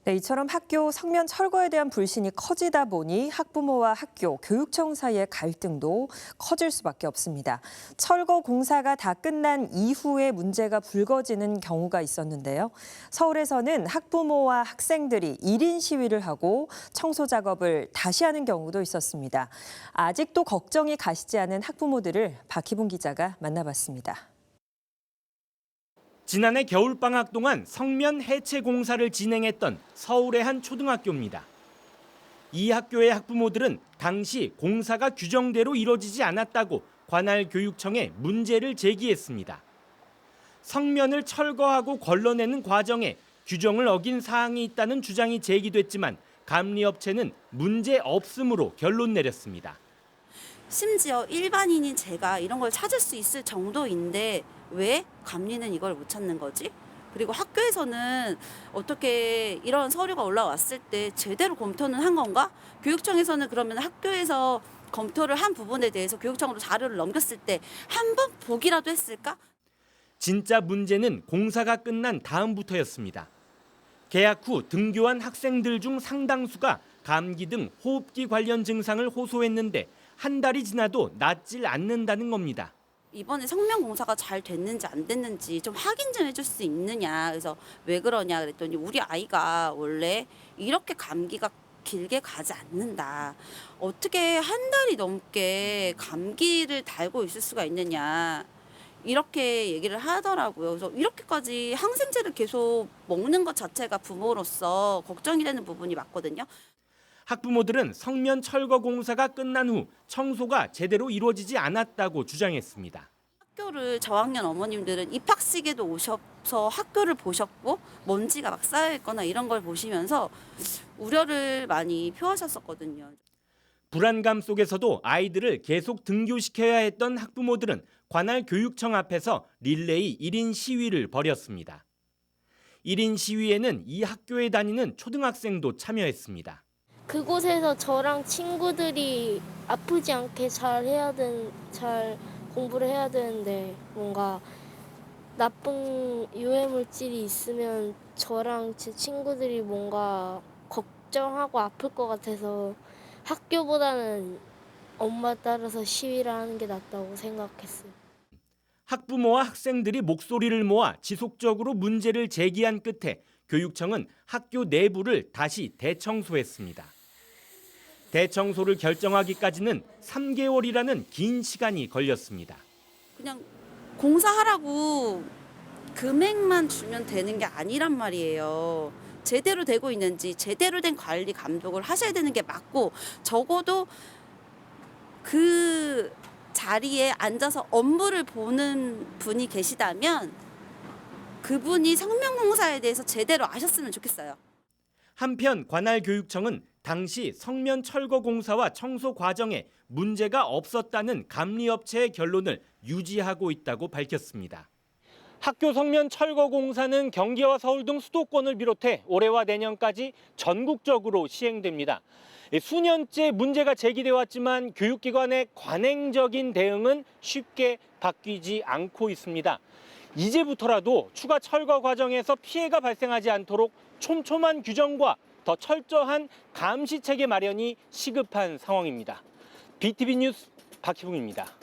네, 이처럼 학교 성면 철거에 대한 불신이 커지다 보니 학부모와 학교, 교육청 사이의 갈등도 커질 수밖에 없습니다. 철거 공사가 다 끝난 이후에 문제가 불거지는 경우가 있었는데요. 서울에서는 학부모와 학생들이 1인 시위를 하고 청소 작업을 다시 하는 경우도 있었습니다. 아직도 걱정이 가시지 않은 학부모들을 박희봉 기자가 만나봤습니다. 지난해 겨울방학 동안 성면 해체 공사를 진행했던 서울의 한 초등학교입니다. 이 학교의 학부모들은 당시 공사가 규정대로 이뤄지지 않았다고 관할 교육청에 문제를 제기했습니다. 성면을 철거하고 걸러내는 과정에 규정을 어긴 사항이 있다는 주장이 제기됐지만 감리업체는 문제 없음으로 결론 내렸습니다. 심지어 일반인인 제가 이런 걸 찾을 수 있을 정도인데 왜 감리는 이걸 못 찾는 거지? 그리고 학교에서는 어떻게 이런 서류가 올라왔을 때 제대로 검토는 한 건가? 교육청에서는 그러면 학교에서 검토를 한 부분에 대해서 교육청으로 자료를 넘겼을 때 한 번 보기라도 했을까? 진짜 문제는 공사가 끝난 다음부터였습니다. 개학 후 등교한 학생들 중 상당수가 감기 등 호흡기 관련 증상을 호소했는데 한 달이 지나도 낫질 않는다는 겁니다. 이번에 성면 공사가 잘 됐는지 안 됐는지 좀 확인 좀 해줄 수 있느냐. 그래서 왜 그러냐 그랬더니 우리 아이가 원래 이렇게 감기가 길게 가지 않는다. 어떻게 한 달이 넘게 감기를 달고 있을 수가 있느냐. 이렇게 얘기를 하더라고요. 그래서 이렇게까지 항생제를 계속 먹는 것 자체가 부모로서 걱정이 되는 부분이 맞거든요. 학부모들은 성면 철거 공사가 끝난 후 청소가 제대로 이루어지지 않았다고 주장했습니다. 학교를 저학년 어머님들은 입학식에도 오셔서 학교를 보셨고 먼지가 막 쌓여있거나 이런 걸 보시면서 우려를 많이 표하셨었거든요. 불안감 속에서도 아이들을 계속 등교시켜야 했던 학부모들은 관할 교육청 앞에서 릴레이 1인 시위를 벌였습니다. 1인 시위에는 이 학교에 다니는 초등학생도 참여했습니다. 그곳에서 저랑 친구들이 아프지 않게 잘 공부를 해야 되는데 뭔가 나쁜 유해물질이 있으면 저랑 제 친구들이 뭔가 걱정하고 아플 것 같아서 학교보다는 엄마 따라서 시위를 하는 게 낫다고 생각했어요. 학부모와 학생들이 목소리를 모아 지속적으로 문제를 제기한 끝에 교육청은 학교 내부를 다시 대청소했습니다. 대청소를 결정하기까지는 3개월이라는 긴 시간이 걸렸습니다. 그냥 공사하라고 금액만 주면 되는 게 아니란 말이에요. 제대로 되고 있는지 제대로 된 관리 감독을 하셔야 되는 게 맞고 적어도 그 자리에 앉아서 업무를 보는 분이 계시다면 그분이 성면공사에 대해서 제대로 아셨으면 좋겠어요. 한편 관할 교육청은 당시 성면 철거 공사와 청소 과정에 문제가 없었다는 감리업체의 결론을 유지하고 있다고 밝혔습니다. 학교 성면 철거 공사는 경기와 서울 등 수도권을 비롯해 올해와 내년까지 전국적으로 시행됩니다. 수년째 문제가 제기돼 왔지만 교육기관의 관행적인 대응은 쉽게 바뀌지 않고 있습니다. 이제부터라도 추가 철거 과정에서 피해가 발생하지 않도록 촘촘한 규정과 더 철저한 감시 체계 마련이 시급한 상황입니다. BTV 뉴스 박희봉입니다.